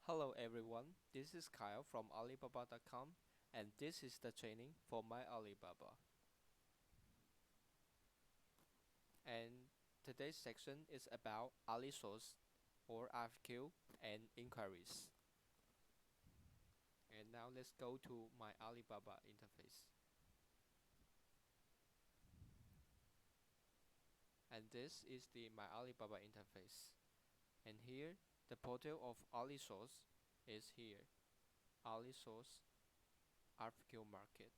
Hello everyone, this is Kyle from Alibaba.com and this is the training for my Alibaba. And today's section is about AliSource or RFQ and inquiries. And now let's go to my Alibaba interface. And this is the my Alibaba interface. And here the portal of AliSource is here. AliSource RFQ market.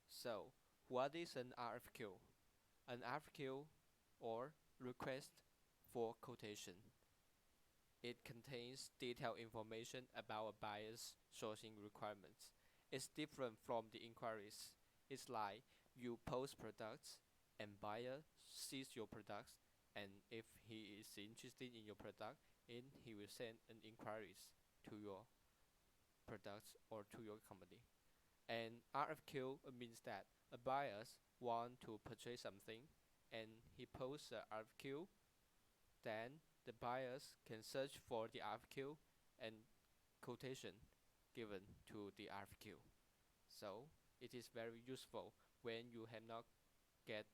So, what is an RFQ? An RFQ or request for quotation. It contains detailed information about a buyer's sourcing requirements. It's different from the inquiries. It's like you post products and buyer sees your products, and if he is interested in your product, he will send an inquiries to your products or to your company. And RFQ means that a buyers want to purchase something and he posts a RFQ, then the buyers can search for the RFQ and quotation given to the RFQ. So it is very useful when you have not get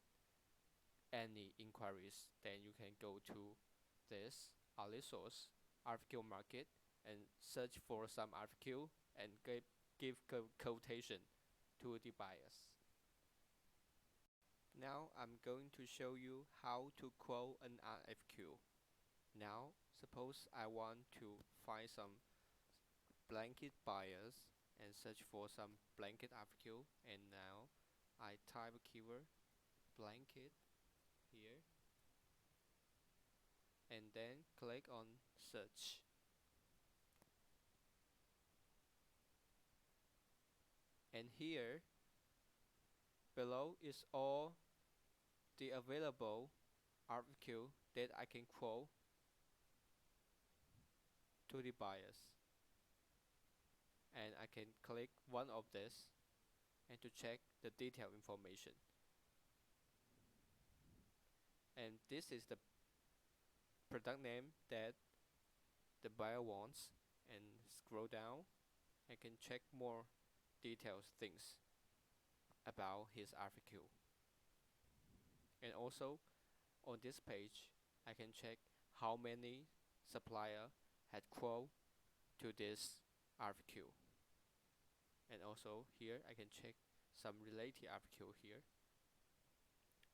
any inquiries, then you can go to this AliSource RFQ market and search for some RFQ and give quotation to the buyers. Now I'm going to show you how to quote an RFQ. Now suppose I want to find some blanket buyers and search for some blanket RFQ, and now I type a keyword blanket here and then click on search. And here below is all the available RFQ that I can quote to the buyers, and I can click one of this and to check the detailed information. And this is the product name that the buyer wants, and scroll down I can check more detailed things about his RFQ. And also on this page I can check how many supplier had quote to this RFQ. And also here I can check some related RFQ here.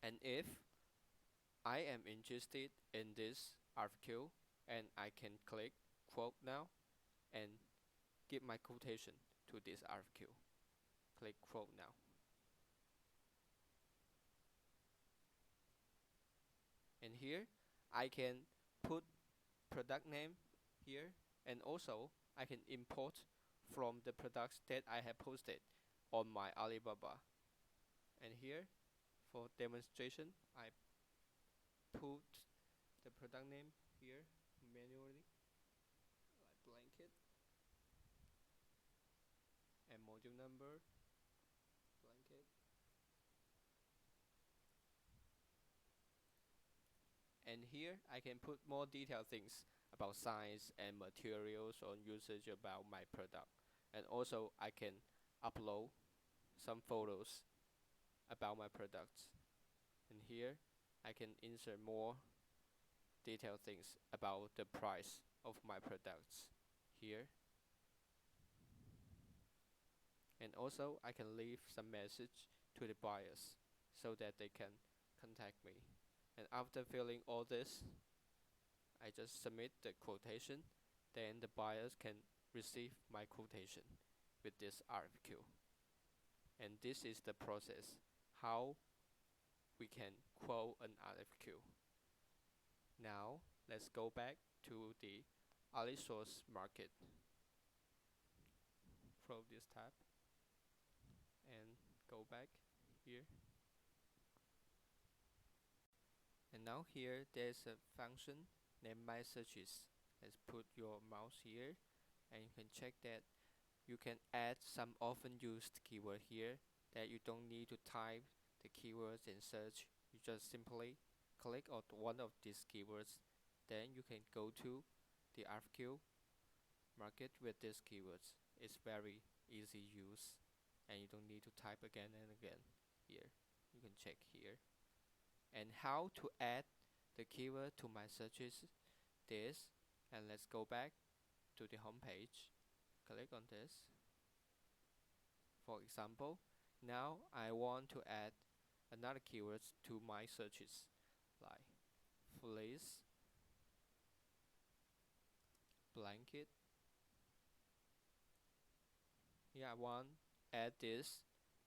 And if I am interested in this RFQ, and I can click quote now and give my quotation to this RFQ. Click quote now. And here I can put product name here, and also I can import from the products that I have posted on my Alibaba. And here for demonstration I put the product name here manually, like blanket, and module number blanket, and here I can put more detailed things about size and materials on usage about my product. And also I can upload some photos about my products. And here I can insert more detailed things about the price of my products here. And also I can leave some message to the buyers so that they can contact me. And after filling all this, I just submit the quotation, then the buyers can receive my quotation with this RFQ. And this is the process how we can quote an RFQ. Now let's go back to the AliSource market. Close this tab and go back here. And now here there's a function named My Searches. Let's put your mouse here and you can check that you can add some often used keyword here that you don't need to type the keywords and search. You just simply click on one of these keywords, then you can go to the RFQ market with these keywords. It's very easy use, and you don't need to type again and again. Here you can check here. And how to add the keyword to my searches, this, and let's go back to the home page. Click on this. For example, now I want to add another keywords to my searches, like fleece, blanket. Yeah, I want add this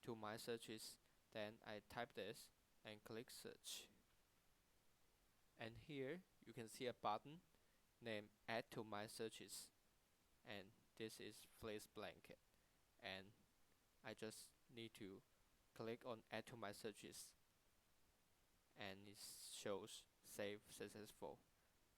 to my searches. Then I type this and click search. And here you can see a button named add to my searches, and this is fleece blanket, and I just need to click on add to my searches, and it shows save successful.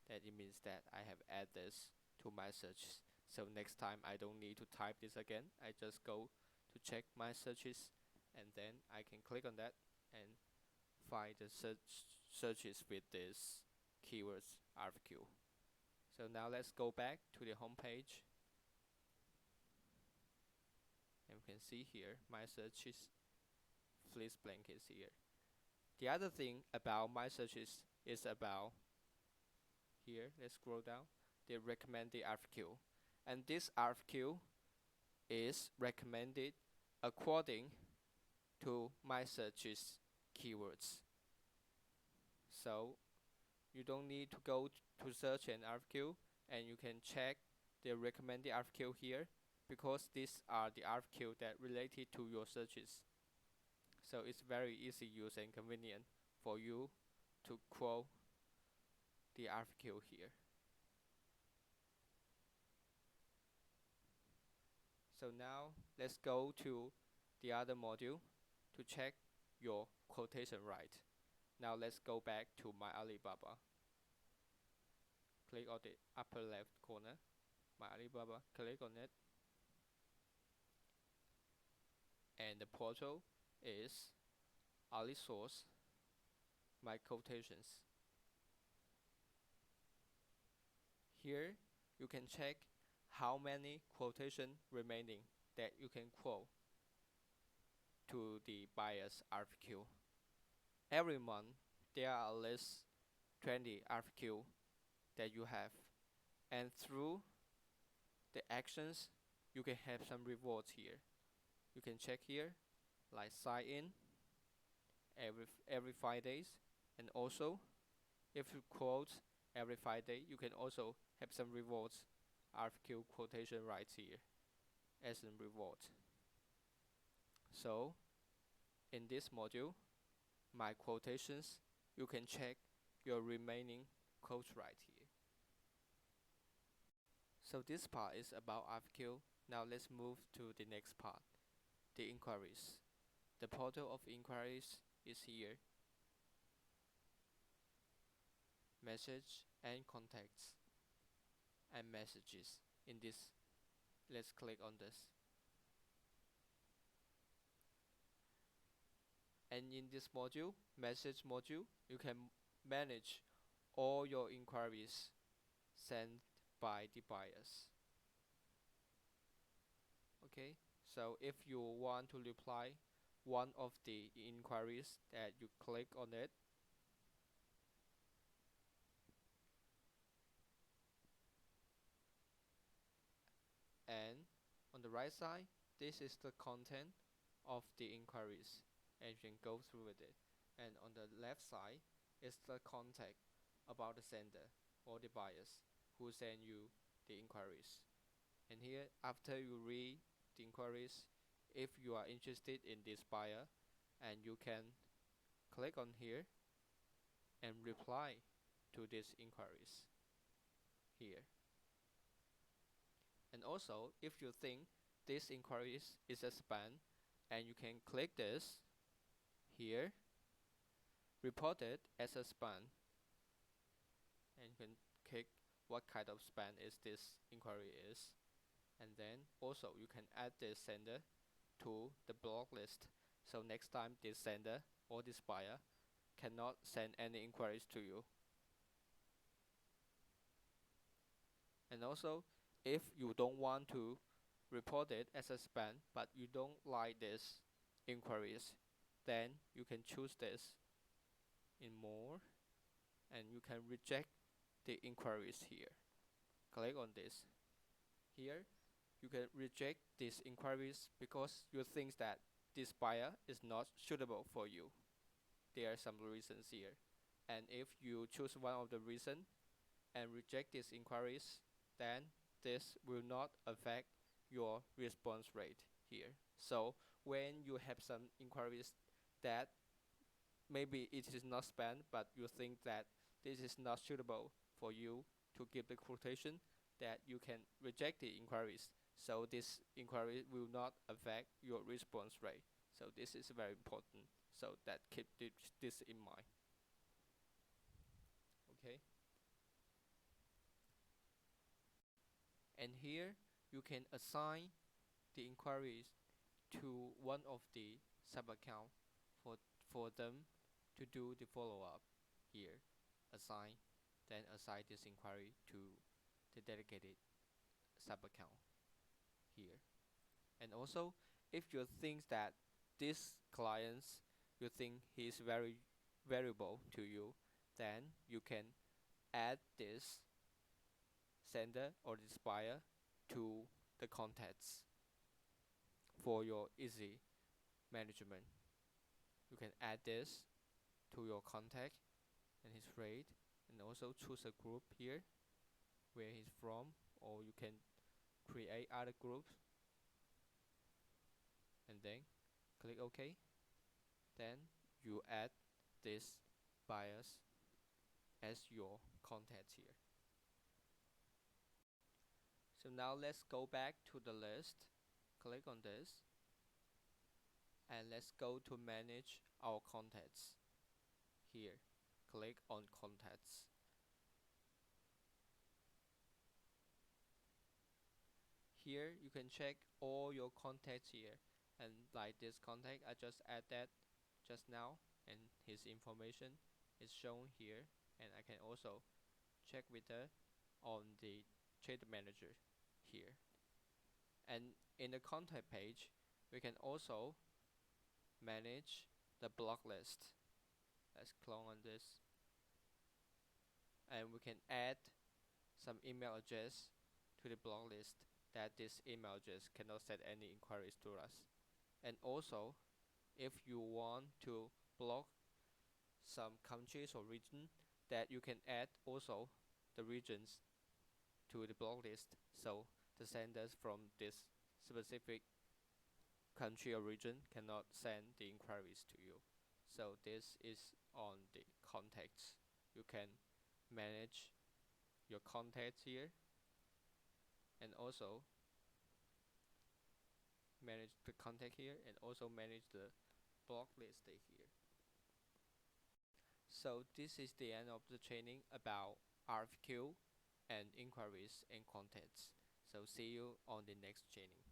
That it means that I have added this to my searches. So next time I don't need to type this again. I just go to check my searches, and then I can click on that and find the searches with this keywords RFQ. So now let's go back to the home page, and we can see here my searches, fleece blankets here. The other thing about my searches is about here, let's scroll down, they recommend the RFQ, and this RFQ is recommended according to my searches keywords. So you don't need to go to search an RFQ, and you can check the recommended RFQ here, because these are the RFQ that related to your searches. So it's very easy use and convenient for you to quote the RFQ here. So now let's go to the other module to check your quotation right. Now let's go back to my Alibaba. Click on the upper left corner, my Alibaba, click on it. And the portal is AliSource, my quotations. Here you can check how many quotation remaining that you can quote to the buyer's RFQ. Every month there are at least 20 RFQ that you have, and through the actions you can have some rewards here. You can check here, like sign in every 5 days, and also if you quote every 5 days, you can also have some rewards, RFQ quotation rights here as a reward. So in this module, my quotations, you can check your remaining quote right here. So this part is about RFQ. Now let's move to the next part, the inquiries. The portal of inquiries is here. Message and contacts and messages. In this, let's click on this. And in this module, message module, you can manage all your inquiries sent by the buyers. Okay, so if you want to reply one of the inquiries, that you click on it, and on the right side, this is the content of the inquiries, and you can go through with it. And on the left side is the contact about the sender or the buyers who send you the inquiries. And here, after you read the inquiries, if you are interested in this buyer, and you can click on here and reply to these inquiries here. And also, if you think this inquiries is a spam, and you can click this here, report it as a spam, and you can click what kind of spam is this inquiry is. And then also you can add this sender to the block list. So next time this sender or this buyer cannot send any inquiries to you. And also, if you don't want to report it as a spam, but you don't like this inquiries, then you can choose this in more, and you can reject the inquiries here. Click on this. Here, you can reject these inquiries because you think that this buyer is not suitable for you. There are some reasons here. And if you choose one of the reasons and reject these inquiries, then this will not affect your response rate here. So when you have some inquiries that maybe it is not spam, but you think that this is not suitable for you to give the quotation, that you can reject the inquiries. So this inquiry will not affect your response rate. So this is very important. So that keep this in mind. Okay. And here you can assign the inquiries to one of the sub-account for them to do the follow-up. Here, assign, then assign this inquiry to the dedicated sub-account here. And also, if you think that this clients, you think he is very valuable to you, then you can add this sender or this buyer to the contacts for your easy management. You can add this to your contact and his rate, and also choose a group here where he's from, or you can create other groups and then click OK. Then you add this buyers as your contacts here. So now let's go back to the list. Click on this and let's go to manage our contacts. Here, click on contacts. Here you can check all your contacts here, and like this contact, I just add that just now, and his information is shown here, and I can also check with her on the trade manager here. And in the contact page, we can also manage the block list. Let's clone on this, and we can add some email address to the block list, that this email address cannot send any inquiries to us. And also, if you want to block some countries or region, that you can add also the regions to the block list, so the senders from this specific country or region cannot send the inquiries to you. So this is on the contacts. You can manage your contacts here, and also manage the contact here, and also manage the block list here. So this is the end of the training about RFQ and inquiries and contacts. So see you on the next training.